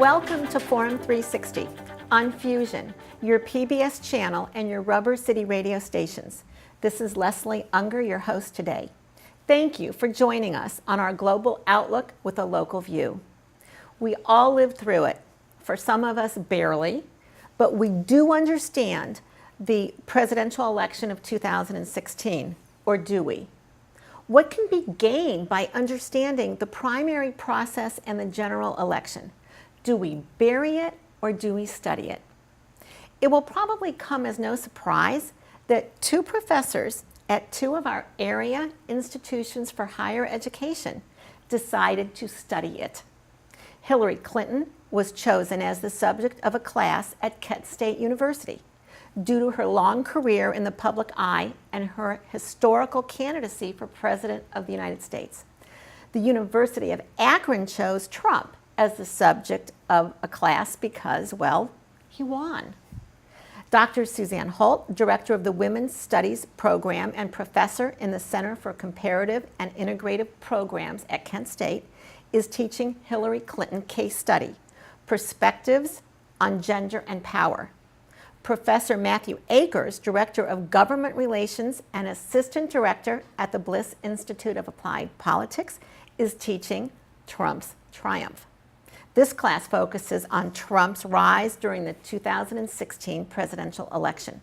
Welcome to Forum 360 on Fusion, your PBS channel and your Rubber City radio stations. This is Leslie Ungar, your host today. Thank you for joining us on our global outlook with a local view. We all lived through it, for some of us barely, but we do understand the presidential election of 2016, or do we? What can be gained by understanding the primary process and the general election? Do we bury it or do we study it? It will probably come as no surprise that two professors at two of our area institutions for higher education decided to study it. Hillary Clinton was chosen as the subject of a class at Kent State University due to her long career in the public eye and her historical candidacy for President of the United States. The University of Akron chose Trump as the subject of a class because, well, he won. Dr. Suzanne Holt, director of the Women's Studies Program and professor in the Center for Comparative and Integrative Programs at Kent State, is teaching Hillary Clinton case study, Perspectives on Gender and Power. Professor Matthew Akers, director of Government Relations and assistant director at the Bliss Institute of Applied Politics, is teaching Trump's Triumph. This class focuses on Trump's rise during the 2016 presidential election.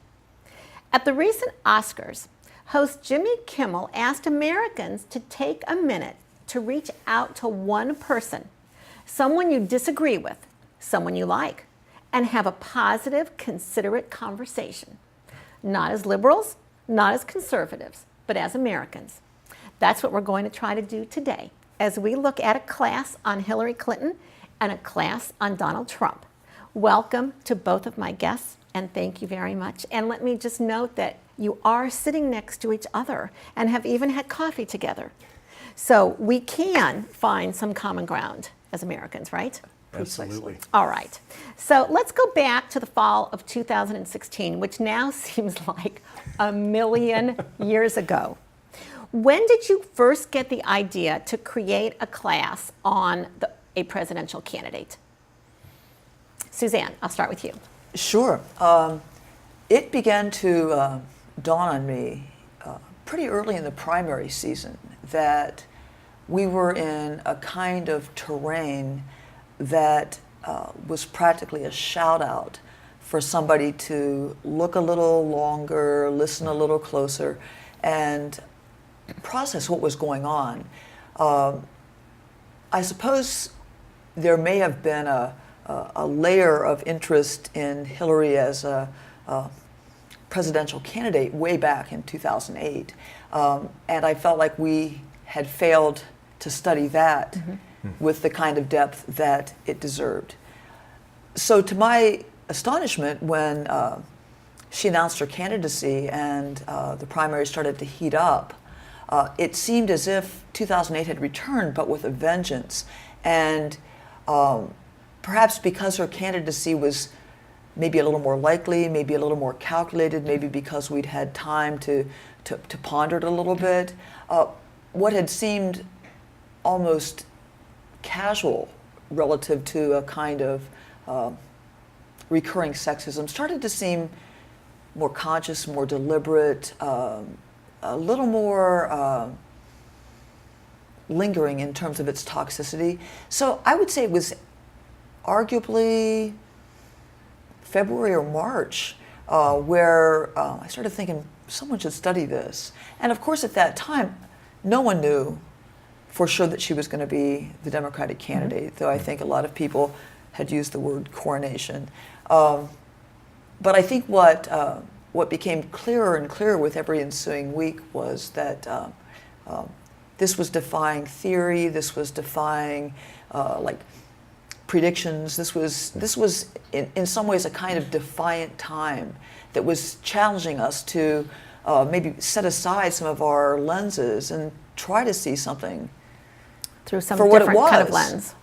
At the recent Oscars, host Jimmy Kimmel asked Americans to take a minute to reach out to one person, someone you disagree with, someone you like, and have a positive, considerate conversation. Not as liberals, not as conservatives, but as Americans. That's what we're going to try to do today as we look at a class on Hillary Clinton and a class on Donald Trump. Welcome to both of my guests, and thank you very much. And let me just note that you are sitting next to each other and have even had coffee together. So we can find some common ground as Americans, right? Absolutely. All right. So let's go back to the fall of 2016, which now seems like a million years ago. When did you first get the idea to create a class on a presidential candidate? Suzanne, I'll start with you. Sure. It began to dawn on me pretty early in the primary season that we were in a kind of terrain that was practically a shout out for somebody to look a little longer, listen a little closer, and process what was going on. I suppose there may have been a layer of interest in Hillary as a presidential candidate way back in 2008. And I felt like we had failed to study that with the kind of depth that it deserved. So to my astonishment, when she announced her candidacy and the primary started to heat up, it seemed as if 2008 had returned, but with a vengeance. And perhaps because her candidacy was maybe a little more likely, maybe a little more calculated, maybe because we'd had time to ponder it a little bit, what had seemed almost casual relative to a kind of recurring sexism started to seem more conscious, more deliberate, a little more lingering in terms of its toxicity. So I would say it was arguably February or March where I started thinking someone should study this. And of course at that time, no one knew for sure that she was going to be the Democratic candidate, though I think a lot of people had used the word coronation. But I think what became clearer and clearer with every ensuing week was that this was defying theory. This was defying like predictions. This was in some ways a kind of defiant time that was challenging us to maybe set aside some of our lenses and try to see something through some for what it different was. kind of lens.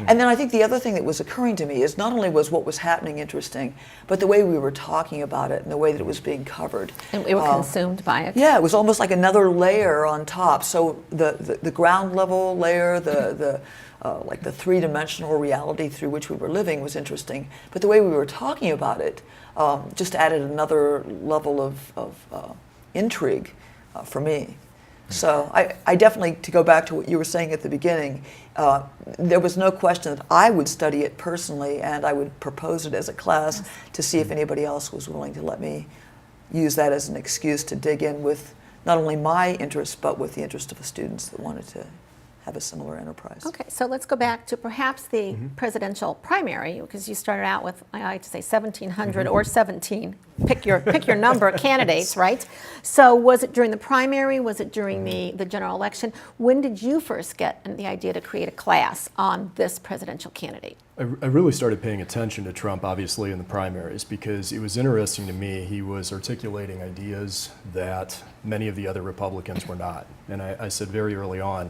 And then I think the other thing that was occurring to me is not only was what was happening interesting, but the way we were talking about it and the way that it was being covered. And we were consumed by it. Yeah, it was almost like another layer on top. So the ground level layer, like the three-dimensional reality through which we were living was interesting, but the way we were talking about it just added another level of intrigue for me. So I definitely, to go back to what you were saying at the beginning, there was no question that I would study it personally, and I would propose it as a class to see if anybody else was willing to let me use that as an excuse to dig in with not only my interest, but with the interest of the students that wanted to have a similar enterprise. Okay, so let's go back to perhaps the presidential primary, because you started out with, I like to say, 1,700 or 17. Pick your number of candidates, right? So was it during the primary? Was it during the general election? When did you first get the idea to create a class on this presidential candidate? I really started paying attention to Trump, obviously, in the primaries, because it was interesting to me. He was articulating ideas that many of the other Republicans were not. And I said very early on,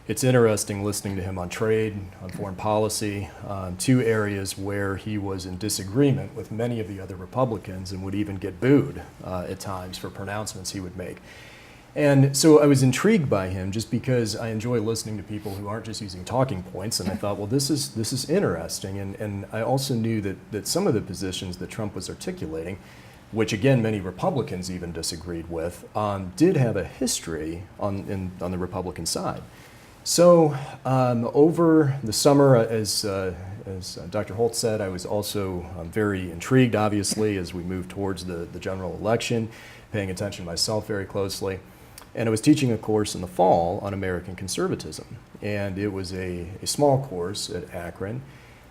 it's interesting listening to him on trade, on foreign policy, two areas where he was in disagreement with many of the other Republicans and would even get booed at times for pronouncements he would make. And so I was intrigued by him just because I enjoy listening to people who aren't just using talking points, and I thought, well, this is interesting. And I also knew that some of the positions that Trump was articulating, which again many Republicans even disagreed with, did have a history on the Republican side. So over the summer, as Dr. Holt said, I was also very intrigued, obviously, as we moved towards the general election, paying attention myself very closely. And I was teaching a course in the fall on American conservatism. And it was a small course at Akron.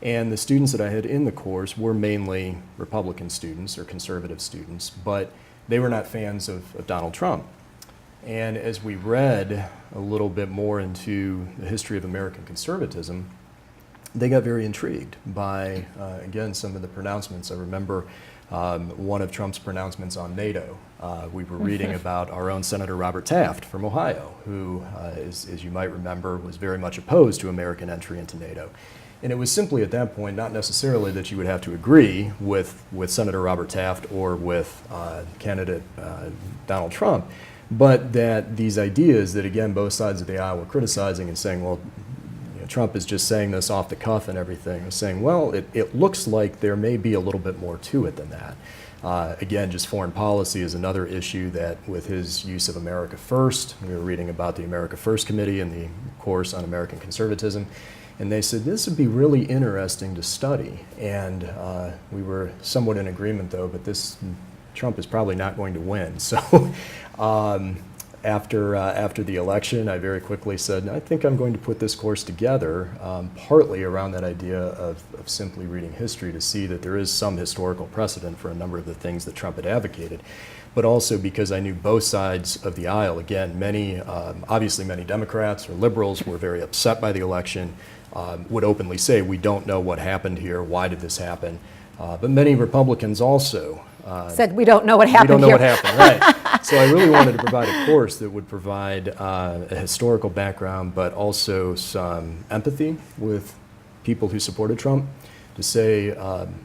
And the students that I had in the course were mainly Republican students or conservative students, but they were not fans of Donald Trump. And as we read a little bit more into the history of American conservatism, they got very intrigued by, again, some of the pronouncements. I remember one of Trump's pronouncements on NATO. We were reading about our own Senator Robert Taft from Ohio, who, as you might remember, was very much opposed to American entry into NATO. And it was simply at that point, not necessarily that you would have to agree with Senator Robert Taft or with candidate Donald Trump, but that these ideas that, again, both sides of the aisle were criticizing and saying, well, Trump is just saying this off the cuff and everything, was saying, well, it looks like there may be a little bit more to it than that. Again, just foreign policy is another issue that with his use of America First, we were reading about the America First Committee and the course on American conservatism, and they said this would be really interesting to study. And we were somewhat in agreement, though, but Trump is probably not going to win. So after the election, I very quickly said, I think I'm going to put this course together, partly around that idea of simply reading history to see that there is some historical precedent for a number of the things that Trump had advocated, but also because I knew both sides of the aisle. Again, obviously many Democrats or liberals were very upset by the election, would openly say, we don't know what happened here, why did this happen? But many Republicans also said, we don't know what happened here. We don't know what happened, right. So I really wanted to provide a course that would provide a historical background, but also some empathy with people who supported Trump, to say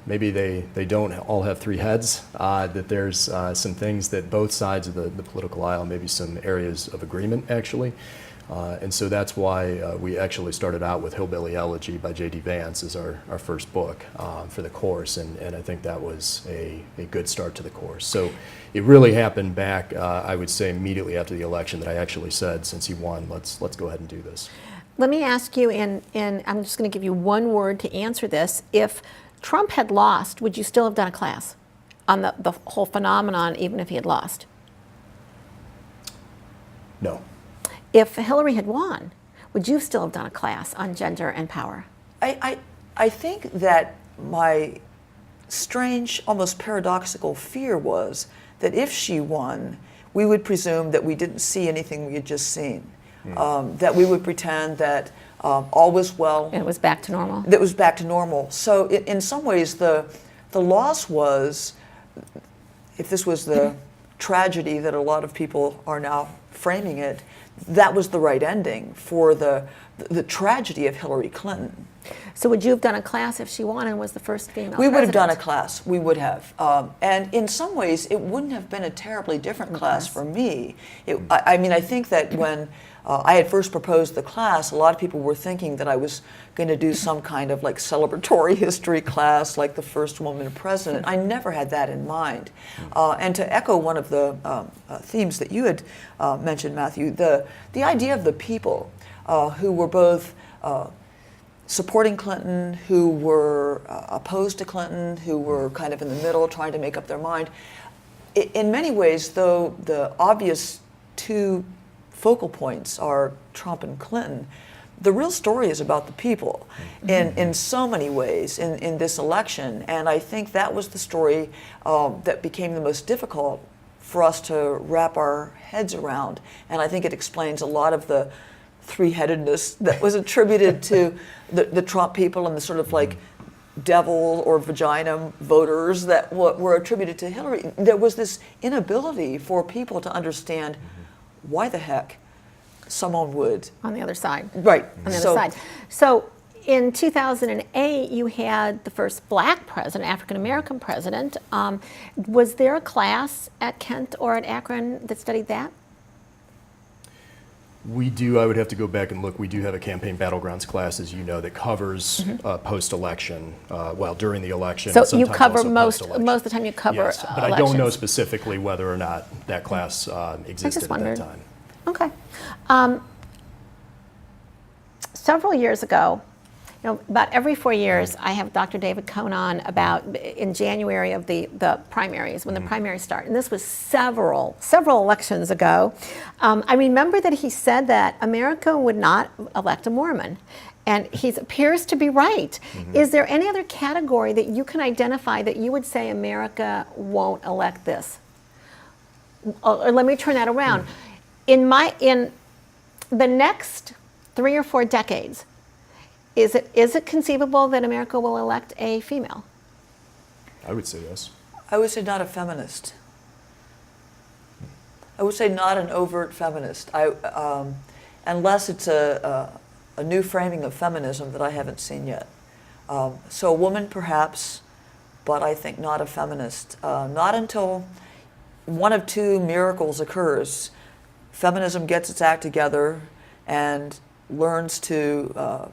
maybe they don't all have three heads, that there's some things that both sides of the political aisle, maybe some areas of agreement, actually. And so that's why we actually started out with Hillbilly Elegy by J.D. Vance as our first book for the course, and I think that was a good start to the course. So it really happened back, I would say, immediately after the election that I actually said, since he won, let's go ahead and do this. Let me ask you, and I'm just going to give you one word to answer this. If Trump had lost, would you still have done a class on the whole phenomenon, even if he had lost? No. If Hillary had won, would you still have done a class on gender and power? I think that my strange, almost paradoxical fear was that if she won, we would presume that we didn't see anything we had just seen. That we would pretend that all was well. And it was back to normal? That was back to normal. So in some ways, the loss was, if this was the tragedy that a lot of people are now framing it, that was the right ending for the tragedy of Hillary Clinton. So would you have done a class if she won and was the first female We would have done a president? class. We would have. And in some ways, it wouldn't have been a terribly different class for me. I mean, I think that when I had first proposed the class, a lot of people were thinking that I was going to do some kind of like celebratory history class, like the first woman president. I never had that in mind. And to echo one of the themes that you had mentioned, Matthew, the idea of the people who were both supporting Clinton, who were opposed to Clinton, who were kind of in the middle trying to make up their mind. In many ways, though, the obvious two focal points are Trump and Clinton, the real story is about the people in so many ways in this election. And I think that was the story that became the most difficult for us to wrap our heads around. And I think it explains a lot of the three-headedness that was attributed to the Trump people and the sort of like devil or vagina voters that were attributed to Hillary. There was this inability for people to understand why the heck someone would. On the other side. Right. On the other side. So in 2008, you had the first black president, African-American president. Was there a class at Kent or at Akron that studied that? We do. I would have to go back and look. We do have a campaign battlegrounds class, as you know, that covers post-election, well, during the election. So and you sometimes cover also most post-election. of the time you cover Yes, but elections. I don't know specifically whether or not that class existed at wondered. that time. Okay. Several years ago, about every 4 years, I have Dr. David Cohn on about in January of the primaries, when the primaries start. And this was several elections ago. I remember that he said that America would not elect a Mormon. And he appears to be right. Is there any other category that you can identify that you would say America won't elect this? Or let me turn that around. In the next 3 or 4 decades, is it conceivable that America will elect a female? I would say yes. I would say not a feminist. I would say not an overt feminist. Unless it's a new framing of feminism that I haven't seen yet. So a woman perhaps, but I think not a feminist. Not until one of two miracles occurs. Feminism gets its act together and learns to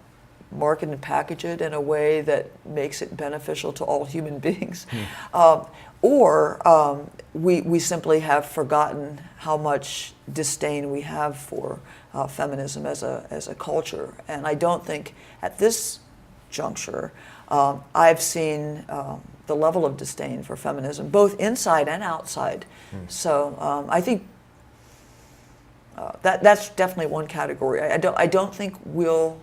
market and package it in a way that makes it beneficial to all human beings. Or we simply have forgotten how much disdain we have for feminism as a culture. And I don't think at this juncture I've seen the level of disdain for feminism, both inside and outside. So I think that's definitely one category. I don't think we'll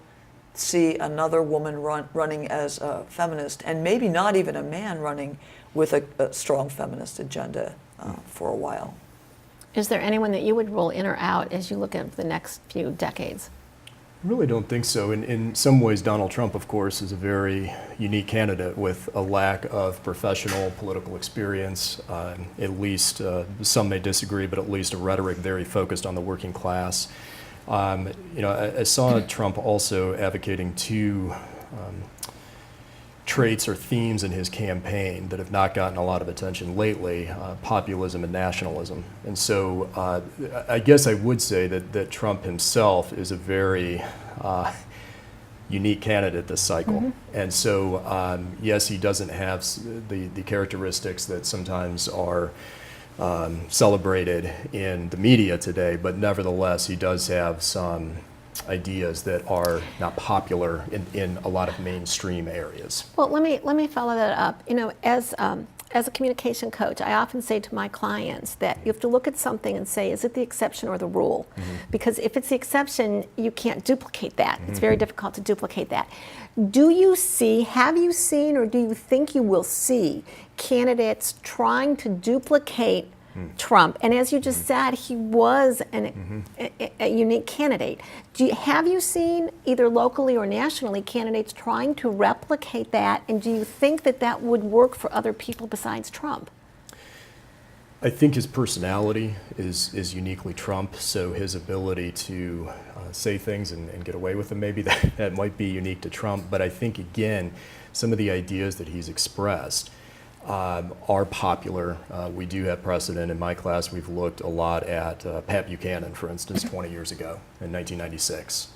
see another woman running as a feminist, and maybe not even a man running with a strong feminist agenda for a while. Is there anyone that you would rule in or out as you look at the next few decades? I really don't think so. In some ways, Donald Trump, of course, is a very unique candidate with a lack of professional political experience, at least, some may disagree, but at least a rhetoric very focused on the working class. I saw Trump also advocating two traits or themes in his campaign that have not gotten a lot of attention lately, populism and nationalism. And so I guess I would say that Trump himself is a very unique candidate this cycle. And so, yes, he doesn't have the characteristics that sometimes are celebrated in the media today, but nevertheless, he does have some ideas that are not popular in a lot of mainstream areas. Well, let me follow that up. As a communication coach, I often say to my clients that you have to look at something and say, is it the exception or the rule? Because if it's the exception, you can't duplicate that. It's very difficult to duplicate that. Have you seen, or do you think you will see candidates trying to duplicate Trump? And as you just said, he was a unique candidate. Have you seen, either locally or nationally, candidates trying to replicate that? And do you think that would work for other people besides Trump? I think his personality is uniquely Trump, so his ability to say things and get away with them, maybe that might be unique to Trump. But I think, again, some of the ideas that he's expressed are popular. We do have precedent. In my class, we've looked a lot at Pat Buchanan, for instance, 20 years ago in 1996.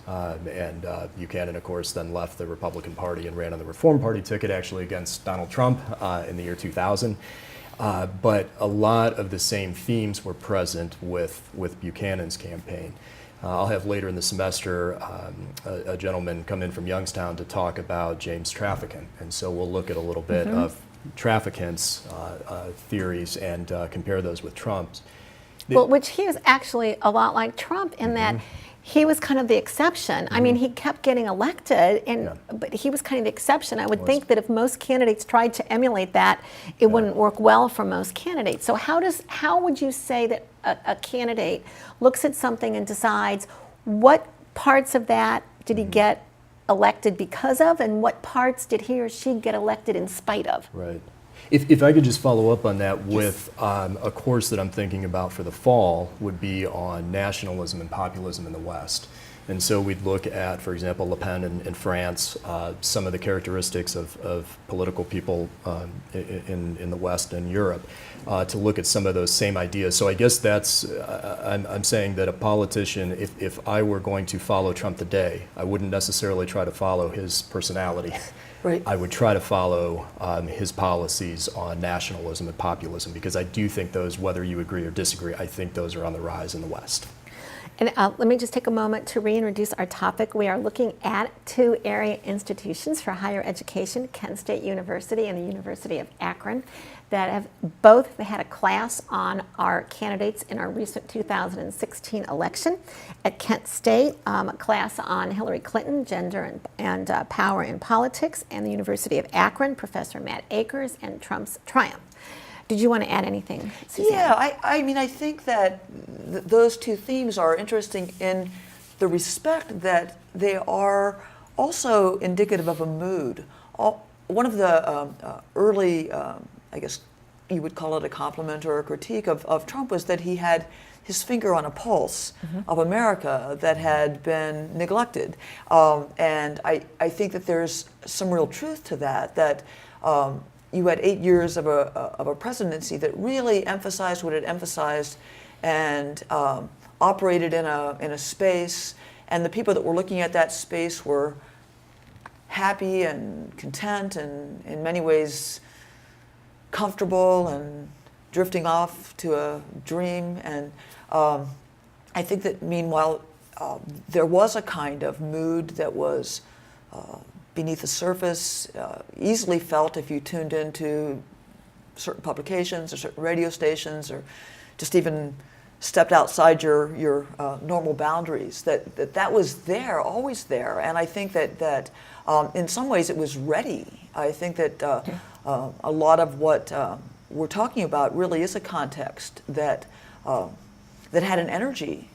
Buchanan, of course, then left the Republican Party and ran on the Reform Party ticket, actually against Donald Trump in the year 2000. But a lot of the same themes were present with Buchanan's campaign. I'll have later in the semester a gentleman come in from Youngstown to talk about James Trafficant, and so we'll look at a little bit of Trafficant's theories and compare those with Trump's. Well, which he was actually a lot like Trump in that he was kind of the exception. I mean, he kept getting elected, but he was kind of the exception. I would think that if most candidates tried to emulate that, it wouldn't work well for most candidates. So how would you say that a candidate looks at something and decides what parts of that did he get elected because of, and what parts did he or she get elected in spite of? Right. If I could just follow up on that with a course that I'm thinking about for the fall would be on nationalism and populism in the West. And so we'd look at, for example, Le Pen in France, some of the characteristics of political people in the West and Europe, to look at some of those same ideas. So I guess that's, I'm saying that a politician, if I were going to follow Trump today, I wouldn't necessarily try to follow his personality. Right. I would try to follow his policies on nationalism and populism, because I do think those, whether you agree or disagree, I think those are on the rise in the West. And let me just take a moment to reintroduce our topic. We are looking at two area institutions for higher education, Kent State University and the University of Akron, that have both had a class on our candidates in our recent 2016 election. At Kent State, a class on Hillary Clinton, gender and power in politics, and the University of Akron, Professor Matt Akers and Trump's triumph. Did you want to add anything, Suzanne? Yeah, I mean, I think that those two themes are interesting in the respect that they are also indicative of a mood. One of the early, I guess you would call it a compliment or a critique of Trump, was that he had his finger on a pulse of America that had been neglected. And I think that there's some real truth to that you had 8 years of a presidency that really emphasized what it emphasized and operated in a space, and the people that were looking at that space were happy and content and in many ways comfortable and drifting off to a dream. And I think that meanwhile there was a kind of mood that was beneath the surface, easily felt if you tuned into certain publications or certain radio stations, or just even stepped outside your normal boundaries, that was there, always there. And I think that in some ways it was ready. I think that a lot of what we're talking about really is a context that had an energy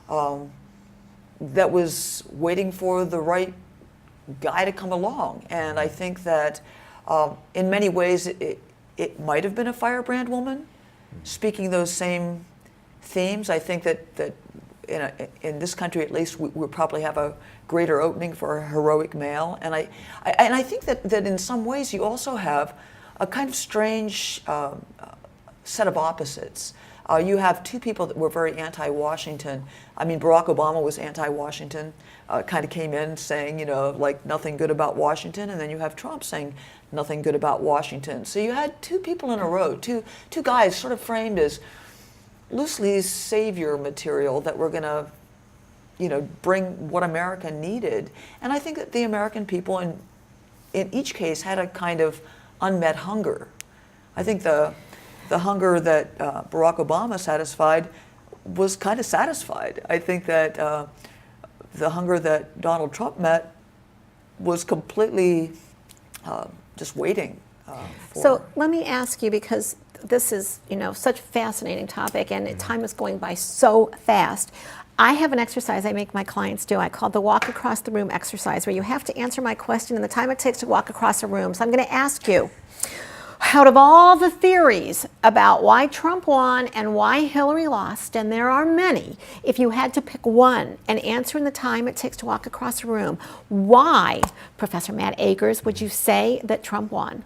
that was waiting for the right guy to come along. And I think that in many ways it might have been a firebrand woman speaking those same themes. I think that in this country at least we probably have a greater opening for a heroic male. And I think that in some ways you also have a kind of strange set of opposites. You have two people that were very anti-Washington. I mean, Barack Obama was anti-Washington, kind of came in saying, like nothing good about Washington, and then you have Trump saying nothing good about Washington. So you had two people in a row, two guys sort of framed as loosely savior material that were going to, bring what America needed. And I think that the American people in each case had a kind of unmet hunger. I think the hunger that Barack Obama satisfied was kind of satisfied. I think that the hunger that Donald Trump met was completely just waiting for. So let me ask you, because this is such a fascinating topic and time is going by so fast. I have an exercise I make my clients do. I call the walk across the room exercise, where you have to answer my question in the time it takes to walk across a room. So I'm going to ask you, out of all the theories about why Trump won and why Hillary lost, and there are many, if you had to pick one and answer in the time it takes to walk across a room, why, Professor Matt Akers, would you say that Trump won?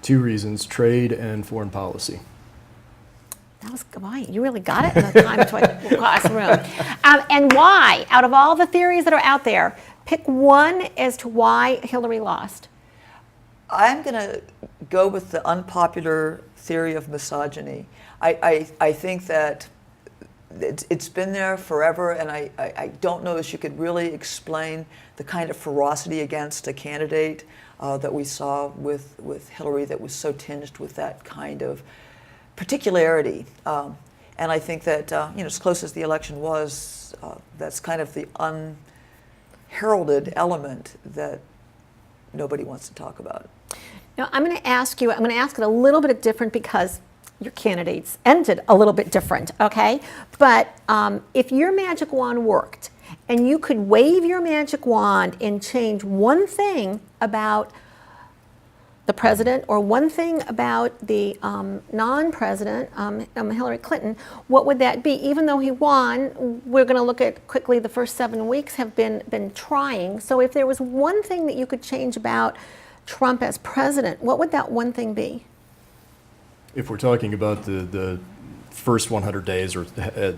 Two reasons: trade and foreign policy. That was why you really got it in the time to across the room. And why, out of all the theories that are out there, pick one as to why Hillary lost. I'm going to go with the unpopular theory of misogyny. I think that it's been there forever, and I don't know if you could really explain the kind of ferocity against a candidate that we saw with Hillary that was so tinged with that kind of particularity. And I think that, as close as the election was, that's kind of the unheralded element that nobody wants to talk about. Now, I'm going to ask it a little bit different because your candidates ended a little bit different, okay? But if your magic wand worked and you could wave your magic wand and change one thing about the president or one thing about the non-president, Hillary Clinton, what would that be? Even though he won, we're going to look at quickly the first 7 weeks have been trying. So if there was one thing that you could change about Trump as president, what would that one thing be? If we're talking about the first 100 days, or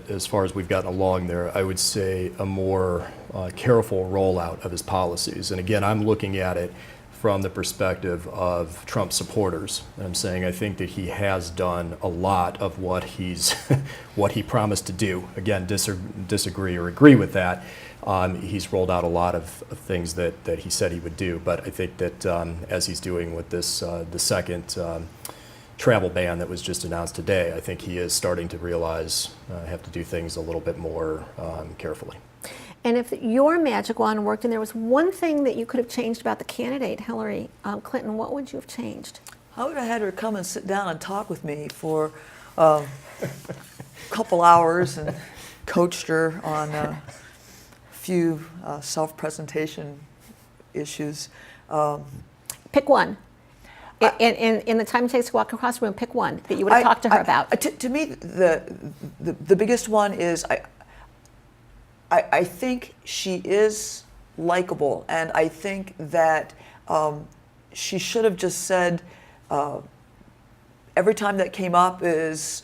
as far as we've gotten along there, I would say a more careful rollout of his policies. And again, I'm looking at it from the perspective of Trump supporters. And I'm saying I think that he has done a lot of what what he promised to do. Again, disagree or agree with that. He's rolled out a lot of things that he said he would do. But I think that as he's doing with this the second travel ban that was just announced today, I think he is starting to realize have to do things a little bit more carefully. And if your magic wand worked and there was one thing that you could have changed about the candidate, Hillary Clinton, what would you have changed? I would have had her come and sit down and talk with me for a couple hours and coached her on a few self-presentation issues. Pick one. In the time it takes to walk across the room, pick one that you would have talked to her about. To me, the biggest one is I think she is likable, and I think that she should have just said every time that came up is,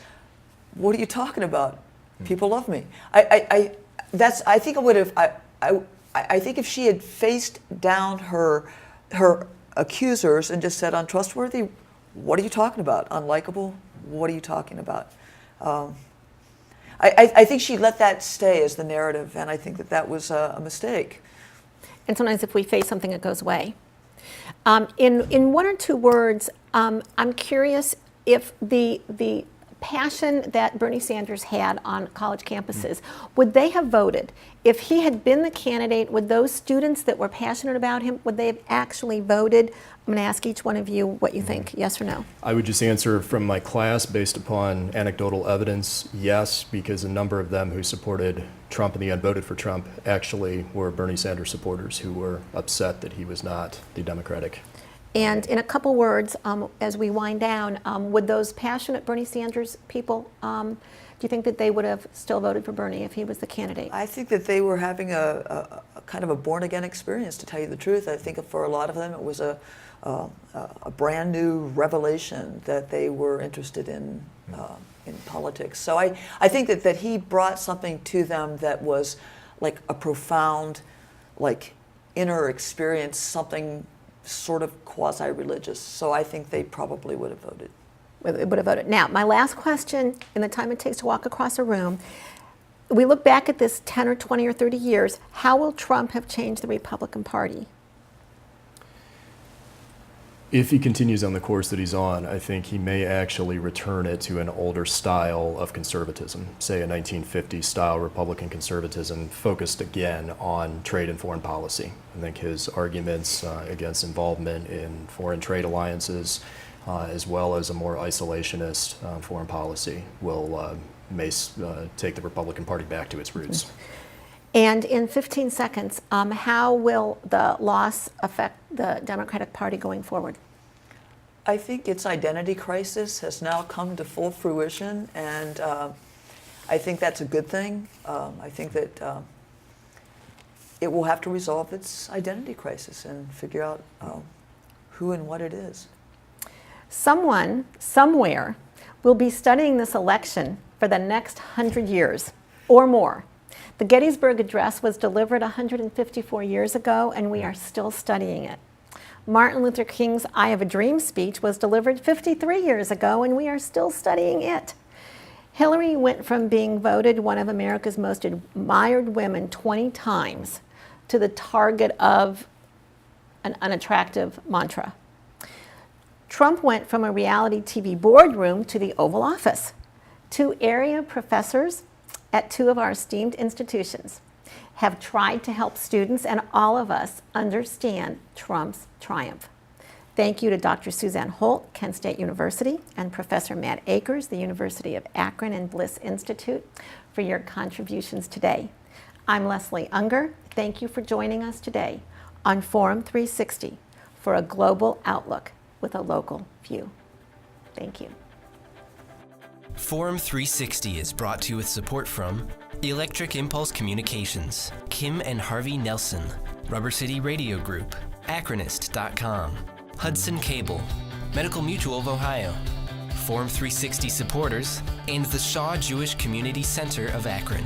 "What are you talking about? People love me." I think I would have. I think if she had faced down her accusers and just said, "Untrustworthy, what are you talking about? Unlikable, what are you talking about?" I think she let that stay as the narrative, and I think that was a mistake. And sometimes if we face something, it goes away. In one or two words, I'm curious if the passion that Bernie Sanders had on college campuses, would they have voted? If he had been the candidate, would those students that were passionate about him, would they have actually voted? I'm going to ask each one of you what you think, yes or no. I would just answer from my class based upon anecdotal evidence, yes, because a number of them who supported Trump in the end voted for Trump actually were Bernie Sanders supporters who were upset that he was not the Democratic. And in a couple words, as we wind down, would those passionate Bernie Sanders people, do you think that they would have still voted for Bernie if he was the candidate? I think that they were having a kind of a born-again experience, to tell you the truth. I think for a lot of them it was a brand new revelation that they were interested in politics. So I think that he brought something to them that was like a profound, like, inner experience, something sort of quasi-religious. So I think they probably would have voted. Would have voted. Now, my last question, in the time it takes to walk across a room, we look back at this 10 or 20 or 30 years, how will Trump have changed the Republican Party? If he continues on the course that he's on, I think he may actually return it to an older style of conservatism, say a 1950s style Republican conservatism focused again on trade and foreign policy. I think his arguments against involvement in foreign trade alliances, as well as a more isolationist foreign policy, may take the Republican Party back to its roots. And in 15 seconds, how will the loss affect the Democratic Party going forward? I think its identity crisis has now come to full fruition, and I think that's a good thing. I think that it will have to resolve its identity crisis and figure out who and what it is. Someone, somewhere, will be studying this election for the next 100 years or more. The Gettysburg Address was delivered 154 years ago, and we are still studying it. Martin Luther King's I Have a Dream speech was delivered 53 years ago, and we are still studying it. Hillary went from being voted one of America's most admired women 20 times to the target of an unattractive mantra. Trump went from a reality TV boardroom to the Oval Office. Two area professors at two of our esteemed institutions have tried to help students and all of us understand Trump's triumph. Thank you to Dr. Suzanne Holt, Kent State University, and Professor Matt Akers, the University of Akron and Bliss Institute, for your contributions today. I'm Leslie Ungar. Thank you for joining us today on Forum 360 for a global outlook with a local view. Thank you. Forum 360 is brought to you with support from Electric Impulse Communications, Kim and Harvey Nelson, Rubber City Radio Group, Akronist.com, Hudson Cable, Medical Mutual of Ohio, Forum 360 supporters, and the Shaw Jewish Community Center of Akron.